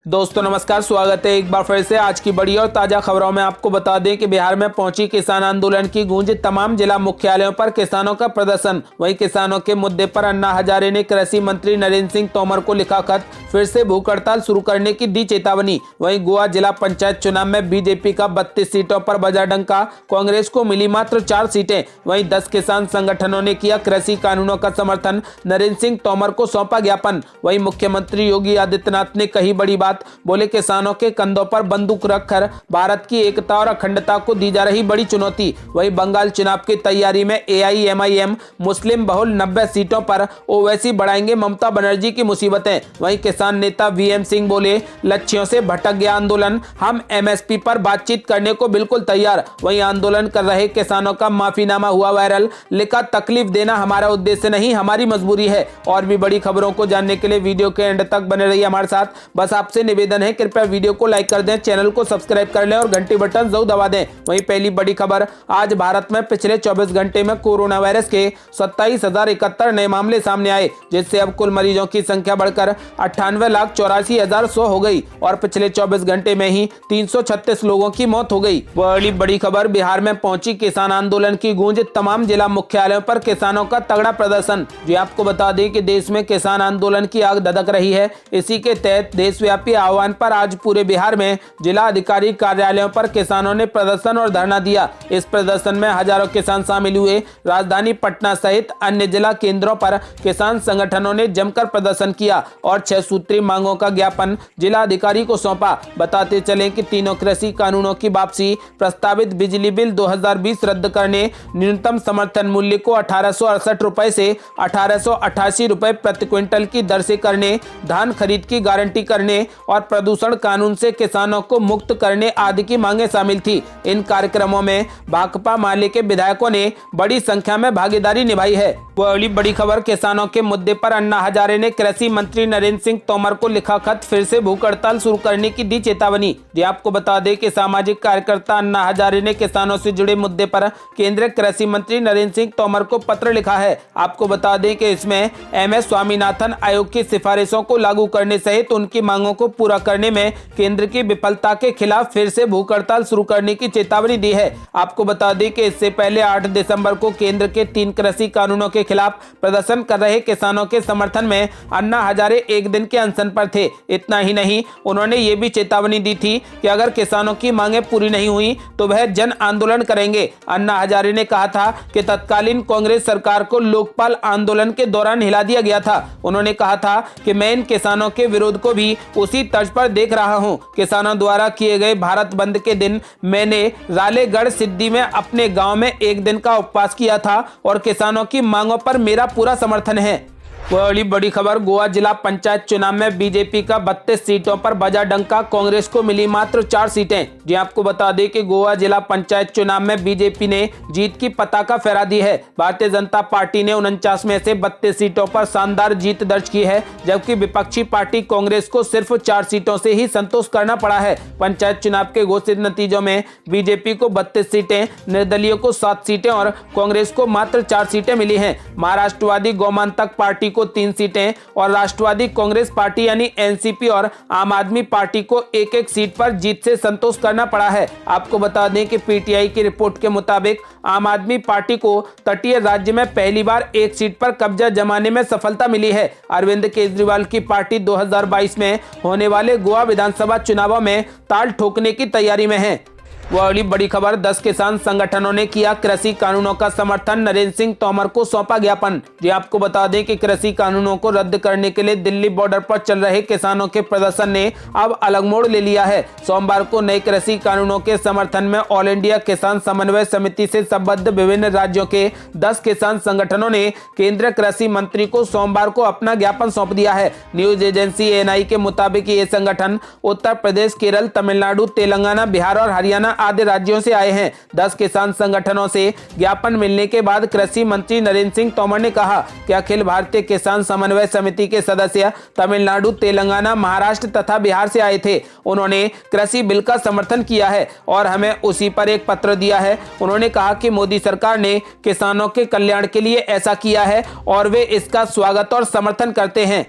दोस्तों नमस्कार, स्वागत है एक बार फिर से आज की बड़ी और ताजा खबरों में। आपको बता दें कि बिहार में पहुंची किसान आंदोलन की गूंज, तमाम जिला मुख्यालयों पर किसानों का प्रदर्शन। वहीं किसानों के मुद्दे पर अन्ना हजारे ने कृषि मंत्री नरेंद्र सिंह तोमर को लिखा खत, फिर से भूख हड़ताल शुरू करने की दी चेतावनी। वहीं गोवा जिला पंचायत चुनाव में बीजेपी का 32 सीटों पर बजा डंका, कांग्रेस को मिली मात्र 4 सीटें। वहीं 10 किसान संगठनों ने किया कृषि कानूनों का समर्थन, नरेंद्र सिंह तोमर को सौंपा ज्ञापन। वहीं मुख्यमंत्री योगी आदित्यनाथ ने कही बड़ी बात, बोले किसानों के कंधों पर बंदूक रखकर भारत की एकता और अखंडता को दी जा रही बड़ी चुनौती। वहीं बंगाल चुनाव की तैयारी में एआईएमआईएम मुस्लिम बहुल 90 सीटों पर ओवैसी बढ़ाएंगे ममता बनर्जी की मुसीबतें। वहीं किसान नेता वीएम सिंह बोले, लक्ष्यों से भटक गया आंदोलन, हम एमएसपी पर बातचीत करने को बिल्कुल तैयार। वहीं आंदोलन कर रहे किसानों का माफीनामा हुआ वायरल, लिखा तकलीफ देना हमारा उद्देश्य नहीं, हमारी मजबूरी है। और भी बड़ी खबरों को जानने के लिए वीडियो के एंड तक बने रहिए हमारे साथ। बस आपसे निवेदन है, कृपया वीडियो को लाइक कर दें, चैनल को सब्सक्राइब कर लें और घंटी बटन जरूर दबा दें। वहीं पहली बड़ी खबर, आज भारत में पिछले 24 घंटे में कोरोना वायरस के 27,071 नए मामले सामने आए, जिससे अब कुल मरीजों की संख्या बढ़कर 98,84,100 हो गई और पिछले 24 घंटे में ही 336 लोगों की मौत हो गई। बड़ी खबर, बिहार में पहुंची किसान आंदोलन की गूंज, तमाम जिला मुख्यालयों पर किसानों का तगड़ा प्रदर्शन। जी आपको बता दें कि देश में किसान आंदोलन की आग धधक रही है। इसी के तहत देशव्यापी आह्वान पर आज पूरे बिहार में जिला अधिकारी कार्यालयों पर किसानों ने प्रदर्शन और धरना दिया। इस प्रदर्शन में हजारों किसान शामिल हुए। राजधानी पटना सहित अन्य जिला केंद्रों पर किसान संगठनों ने जमकर प्रदर्शन किया और 6 सूत्री मांगों का ज्ञापन जिला अधिकारी को सौंपा। बताते चलें कि तीनों कृषि कानूनों की वापसी, प्रस्तावित बिजली बिल 2020 रद्द करने, न्यूनतम समर्थन मूल्य को 1868 रुपए से 1888 रुपए प्रति क्विंटल की दर से करने, धान खरीद की गारंटी करने और प्रदूषण कानून से किसानों को मुक्त करने आदि की मांगें शामिल थी। इन कार्यक्रमों में भाकपा माले के विधायकों ने बड़ी संख्या में भागीदारी निभाई है। बड़ी खबर, किसानों के मुद्दे पर अन्ना हजारे ने कृषि मंत्री नरेंद्र सिंह तोमर को लिखा खत, फिर से भूख हड़ताल शुरू करने की दी चेतावनी। जी आपको बता दें कि सामाजिक कार्यकर्ता अन्ना हजारे ने किसानों से जुड़े मुद्दे पर केंद्रीय कृषि मंत्री नरेंद्र सिंह तोमर को पत्र लिखा है। आपको बता दें कि इसमें एमएस स्वामीनाथन आयोग की सिफारिशों को लागू करने सहित उनकी मांगों को पूरा करने में केंद्र की विफलता के खिलाफ फिर से भूख हड़ताल शुरू करने की चेतावनी दी है। आपको बता दें कि इससे पहले 8 दिसंबर को केंद्र के 3 कृषि कानूनों के खिलाफ प्रदर्शन कर रहे किसानों के समर्थन में अन्ना हजारे एक दिन के अनशन पर थे। इतना ही नहीं, उन्होंने ये भी चेतावनी दी थी कि अगर किसानों की मांगें पूरी नहीं हुई तो वह जन आंदोलन करेंगे। अन्ना हजारे ने कहा था कि तत्कालीन कांग्रेस सरकार को लोकपाल आंदोलन के दौरान हिला दिया गया था। उन्होंने कहा था कि मैं इन किसानों के विरोध को भी उसी तर्ज पर देख रहा हूं। किसानों द्वारा किए गए भारत बंद के दिन मैंने रालेगढ़ सिद्धि में अपने गांव में एक दिन का उपवास किया था और किसानों की मांगों पर मेरा पूरा समर्थन है। बड़ी खबर, गोवा जिला पंचायत चुनाव में बीजेपी का 32 सीटों पर बजा डंका, कांग्रेस को मिली मात्र 4 सीटें। जी आपको बता दें कि गोवा जिला पंचायत चुनाव में बीजेपी ने जीत की पताका फहरा दी है। भारतीय जनता पार्टी ने 49 में से 32 सीटों पर शानदार जीत दर्ज की है, जबकि विपक्षी पार्टी कांग्रेस को सिर्फ 4 सीटों से ही संतोष करना पड़ा है। पंचायत चुनाव के घोषित नतीजों में बीजेपी को 32 सीटें, निर्दलीय को 7 सीटें और कांग्रेस को मात्र 4 सीटें मिली हैं। महाराष्ट्रवादी गोमांतक पार्टी को 3 सीटें और राष्ट्रवादी कांग्रेस पार्टी यानी एनसीपी और आम आदमी पार्टी को एक सीट पर जीत से संतोष करना पड़ा है। आपको बता दें कि पीटीआई की रिपोर्ट के मुताबिक आम आदमी पार्टी को तटीय राज्य में पहली बार एक सीट पर कब्जा जमाने में सफलता मिली है। अरविंद केजरीवाल की पार्टी 2022 में होने वाले गोवा विधानसभा चुनावों में ताल ठोकने की तैयारी में है। बड़ी खबर, 10 किसान संगठनों ने किया कृषि कानूनों का समर्थन, नरेंद्र सिंह तोमर को सौंपा ज्ञापन। जी आपको बता दें कि कृषि कानूनों को रद्द करने के लिए दिल्ली बॉर्डर पर चल रहे किसानों के प्रदर्शन ने अब अलग मोड़ ले लिया है। सोमवार को नए कृषि कानूनों के समर्थन में ऑल इंडिया किसान समन्वय समिति से संबद्ध विभिन्न राज्यों के 10 किसान संगठनों ने केंद्रीय कृषि मंत्री को सोमवार को अपना ज्ञापन सौंप दिया है। न्यूज एजेंसी एएनआई के मुताबिक ये संगठन उत्तर प्रदेश, केरल, तमिलनाडु, तेलंगाना, बिहार और हरियाणा आदि राज्यों से आए हैं। 10 किसान संगठनों से ज्ञापन मिलने के बाद कृषि मंत्री नरेंद्र सिंह तोमर ने कहा कि अखिल भारतीय किसान समन्वय समिति के सदस्य तमिलनाडु, तेलंगाना, महाराष्ट्र तथा बिहार से आए थे। उन्होंने कृषि बिल का समर्थन किया है और हमें उसी पर एक पत्र दिया है। उन्होंने कहा कि मोदी सरकार ने किसानों के कल्याण के लिए ऐसा किया है और वे इसका स्वागत और समर्थन करते हैं।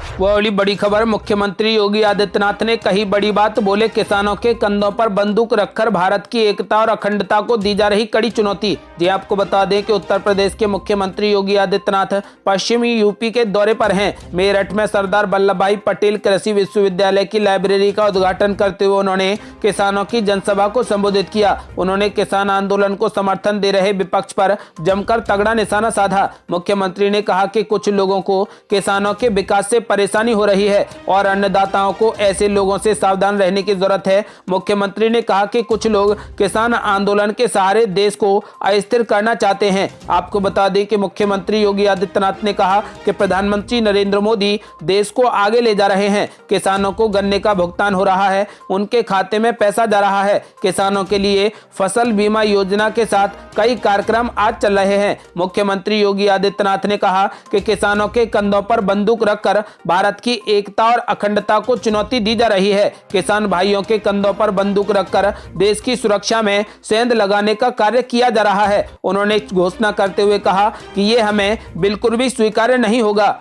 वह वाली बड़ी खबर, मुख्यमंत्री योगी आदित्यनाथ ने कही बड़ी बात, बोले किसानों के कंधों पर बंदूक रखकर भारत की एकता और अखंडता को दी जा रही कड़ी चुनौती। जी आपको बता दें कि उत्तर प्रदेश के मुख्यमंत्री योगी आदित्यनाथ पश्चिमी यूपी के दौरे पर हैं। मेरठ में सरदार वल्लभ भाई पटेल कृषि विश्वविद्यालय की लाइब्रेरी का उद्घाटन करते हुए उन्होंने किसानों की जनसभा को संबोधित किया। उन्होंने किसान आंदोलन को समर्थन दे रहे विपक्ष पर जमकर तगड़ा निशाना साधा। मुख्यमंत्री ने कहा कि कुछ लोगों को किसानों के विकास से परेशानी हो रही है और अन्नदाताओं को ऐसे लोगों से सावधान रहने की जरूरत है। मुख्यमंत्री ने कहा कि कुछ लोग किसान आंदोलन के सहारे देश को अस्थिर करना चाहते हैं। आपको बता दें कि मुख्यमंत्री योगी आदित्यनाथ ने कहा कि प्रधानमंत्री नरेंद्र मोदी देश को आगे ले जा रहे हैं। किसानों को गन्ने का भुगतान हो रहा है, उनके खाते में पैसा जा रहा है। किसानों के लिए फसल बीमा योजना के साथ कई कार्यक्रम आज चल रहे हैं। मुख्यमंत्री योगी आदित्यनाथ ने कहा कि किसानों के कंधों पर बंदूक रखकर भारत की एकता और अखंडता को चुनौती दी जा रही है। किसान भाइयों के कंधों पर बंदूक रखकर देश की सुरक्षा में सेंध लगाने का कार्य किया जा रहा है। उन्होंने घोषणा करते हुए कहा कि ये हमें बिल्कुल भी स्वीकार्य नहीं होगा।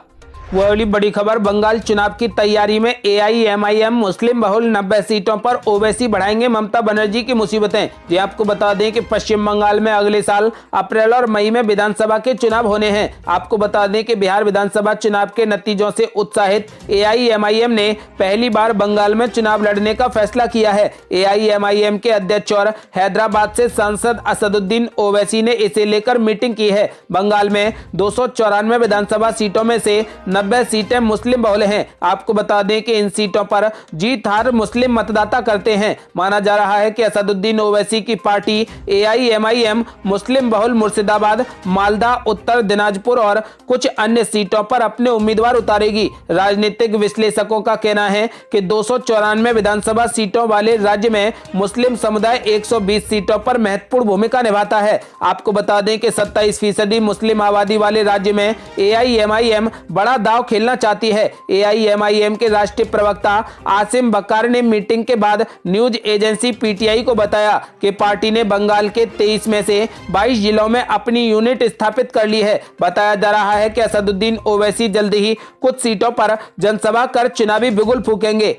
वह वाली बड़ी खबर, बंगाल चुनाव की तैयारी में एआईएमआईएम मुस्लिम बहुल 90 सीटों पर ओवैसी बढ़ाएंगे ममता बनर्जी की मुसीबतें। जी आपको बता दें कि पश्चिम बंगाल में अगले साल अप्रैल और मई में विधानसभा के चुनाव होने हैं। आपको बता दें कि बिहार विधानसभा चुनाव के नतीजों से उत्साहित एआईएमआईएम ने पहली बार बंगाल में चुनाव लड़ने का फैसला किया है। एआईएमआईएम के अध्यक्ष और हैदराबाद से सांसद असदुद्दीन ओवैसी ने इसे लेकर मीटिंग की है। बंगाल में 294 विधानसभा सीटों में से 90 सीटें मुस्लिम बहुल हैं। आपको बता दें कि इन सीटों पर जीत हार मुस्लिम मतदाता करते हैं। माना जा रहा है कि असदुद्दीन ओवैसी की पार्टी एआईएमआईएम मुस्लिम बहुल मुर्शिदाबाद, मालदा, उत्तर दिनाजपुर और कुछ अन्य सीटों पर अपने उम्मीदवार उतारेगी। राजनीतिक विश्लेषकों का कहना है कि 294 विधानसभा सीटों वाले राज्य में मुस्लिम समुदाय 120 सीटों पर महत्वपूर्ण भूमिका निभाता है। आपको बता दें कि 27% मुस्लिम आबादी वाले राज्य में एआईएमआईएम बड़ा दांव खेलना चाहती है। एआईएमआईएम के राष्ट्रीय प्रवक्ता आसिम बकार ने मीटिंग के बाद न्यूज एजेंसी पीटीआई को बताया कि पार्टी ने बंगाल के 23 में से 22 जिलों में अपनी यूनिट स्थापित कर ली है। बताया जा रहा है कि असदुद्दीन ओवैसी जल्द ही कुछ सीटों पर जनसभा कर चुनावी बिगुल फूकेंगे।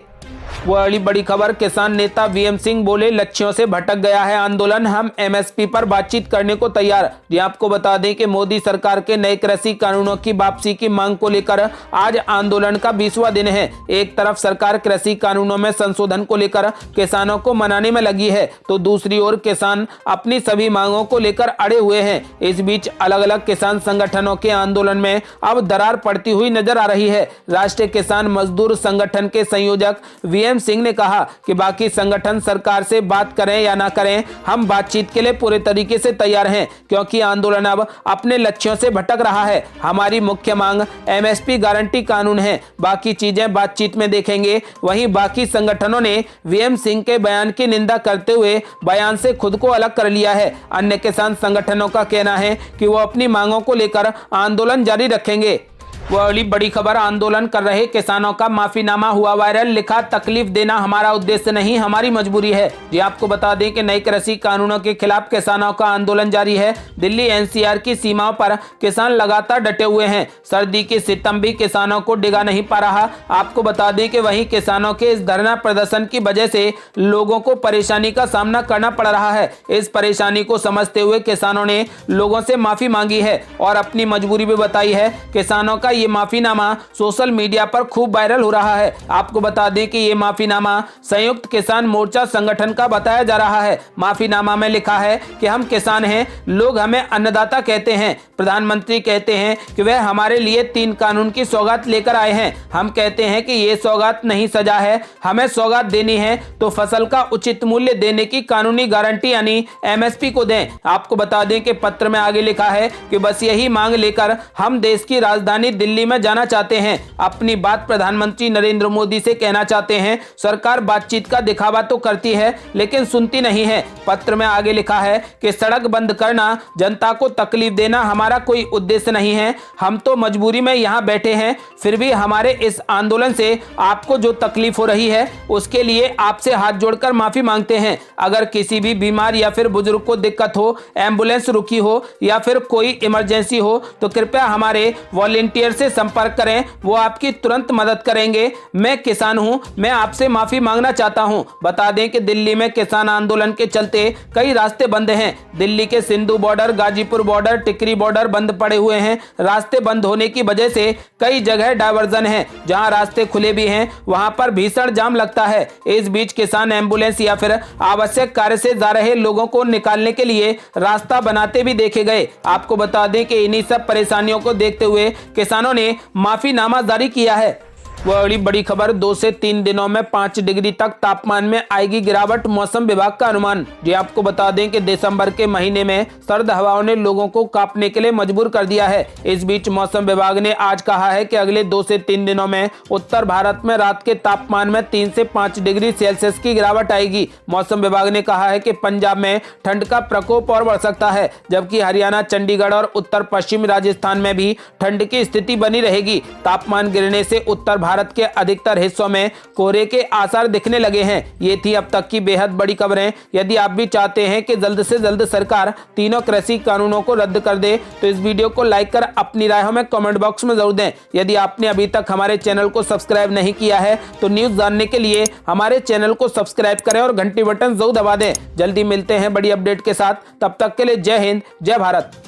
वह वाली बड़ी खबर, किसान नेता वीएम सिंह बोले लक्ष्यों से भटक गया है आंदोलन, हम एमएसपी पर बातचीत करने को तैयार। ये आपको बता दें कि मोदी सरकार के नए कृषि कानूनों की वापसी की मांग को लेकर आज आंदोलन का 20वां दिन है। एक तरफ सरकार कृषि कानूनों में संशोधन को लेकर किसानों को मनाने में लगी है, तो दूसरी ओर किसान अपनी सभी मांगों को लेकर अड़े हुए हैं। इस बीच अलग अलग किसान संगठनों के आंदोलन में अब दरार पड़ती हुई नजर आ रही है। राष्ट्रीय किसान मजदूर संगठन के संयोजक वीएम सिंह ने कहा कि बाकी संगठन सरकार से बात करें या ना करें, हम बातचीत के लिए पूरे तरीके से तैयार हैं, क्योंकि आंदोलन अब अपने लक्ष्यों से भटक रहा है। हमारी मुख्य मांग एमएसपी गारंटी कानून है, बाकी चीजें बातचीत में देखेंगे। वहीं बाकी संगठनों ने वीएम सिंह के बयान की निंदा करते हुए बयान से खुद को अलग कर लिया है। अन्य किसान संगठनों का कहना है कि वो अपनी मांगों को लेकर आंदोलन जारी रखेंगे। वह वाली बड़ी खबर, आंदोलन कर रहे किसानों का माफीनामा हुआ वायरल, लिखा तकलीफ देना हमारा उद्देश्य नहीं, हमारी मजबूरी है। जी आपको बता दें कि नए कृषि कानूनों के खिलाफ किसानों का आंदोलन जारी है। दिल्ली एनसीआर की सीमाओं पर किसान लगातार डटे हुए हैं। सर्दी की सितम भी किसानों को डिगा नहीं पा रहा। आपको बता दें कि वहीं किसानों के इस धरना प्रदर्शन की वजह से लोगों को परेशानी का सामना करना पड़ रहा है। इस परेशानी को समझते हुए किसानों ने लोगों से माफी मांगी है और अपनी मजबूरी भी बताई है। किसानों का ये माफीनामा सोशल मीडिया पर खूब वायरल हो रहा है। आपको बता दें कि ये माफीनामा संयुक्त किसान मोर्चा संगठन का बताया जा रहा है। माफीनामा में लिखा है कि हम किसान हैं, लोग हमें अन्नदाता कहते हैं। प्रधानमंत्री कहते हैं कि वह हमारे लिए 3 कानून की सौगात लेकर आए हैं। हम कहते हैं कि ये सौगात नहीं सजा है, हमें सौगात देनी है तो फसल का उचित मूल्य देने की कानूनी गारंटी यानी एमएसपी को दें। आपको बता दें कि पत्र में आगे लिखा है कि बस यही मांग लेकर हम देश की राजधानी दिल्ली में जाना चाहते हैं। अपनी बात प्रधानमंत्री नरेंद्र मोदी से कहना चाहते हैं। सरकार बातचीत का दिखावा तो करती है लेकिन सुनती नहीं है। पत्र में आगे लिखा है कि सड़क बंद करना, जनता को तकलीफ देना हमारा कोई उद्देश्य नहीं है। हम तो मजबूरी में यहाँ बैठे हैं, फिर भी हमारे इस आंदोलन से आपको जो तकलीफ हो रही है उसके लिए आपसे हाथ जोड़कर माफी मांगते हैं। अगर किसी भी बीमार या फिर बुजुर्ग को दिक्कत हो, एम्बुलेंस रुकी हो या फिर कोई इमरजेंसी हो तो कृपया हमारे वॉलेंटियर से संपर्क करें, वो आपकी तुरंत मदद करेंगे। मैं किसान हूं, मैं आपसे माफी मांगना चाहता हूं। बता दें कि दिल्ली में किसान आंदोलन के चलते कई रास्ते बंद हैं। दिल्ली के सिंधु बॉर्डर, गाजीपुर बॉर्डर, टिकरी बॉर्डर बंद पड़े हुए हैं। रास्ते बंद होने की वजह से कई जगह डायवर्जन है। जहां रास्ते खुले भी हैं वहां पर भीषण जाम लगता है। इस बीच किसान एम्बुलेंस या फिर आवश्यक कार्य से जा रहे लोगों को निकालने के लिए रास्ता बनाते भी देखे गए। आपको बता दें कि इन्हीं सब परेशानियों को देखते हुए किसानों ने माफीनामा जारी किया है। वह बड़ी खबर, 2 से 3 दिनों में 5 डिग्री तक तापमान में आएगी गिरावट, मौसम विभाग का अनुमान। जी आपको बता दें कि दिसंबर के महीने में सर्द हवाओं ने लोगों को कांपने के लिए मजबूर कर दिया है। इस बीच मौसम विभाग ने आज कहा है कि अगले 2 से 3 दिनों में उत्तर भारत में रात के तापमान में 3 से 5 डिग्री सेल्सियस की गिरावट आएगी। मौसम विभाग ने कहा है कि पंजाब में ठंड का प्रकोप और बढ़ सकता है, जबकि हरियाणा, चंडीगढ़ और उत्तर पश्चिमी राजस्थान में भी ठंड की स्थिति बनी रहेगी। तापमान गिरने से उत्तर भारत के अधिकतर हिस्सों में कोहरे के आसार दिखने लगे हैं। ये थी अब तक की बेहद बड़ी खबरें। यदि आप भी चाहते हैं कि जल्द से जल्द सरकार तीनों कृषि कानूनों को रद्द कर दे तो इस वीडियो को लाइक कर अपनी राय हमें कमेंट बॉक्स में जरूर दें। यदि आपने अभी तक हमारे चैनल को सब्सक्राइब नहीं किया है तो न्यूज जानने के लिए हमारे चैनल को सब्सक्राइब करें और घंटी बटन जरूर दबा दें। जल्दी मिलते हैं बड़ी अपडेट के साथ, तब तक के लिए जय हिंद, जय भारत।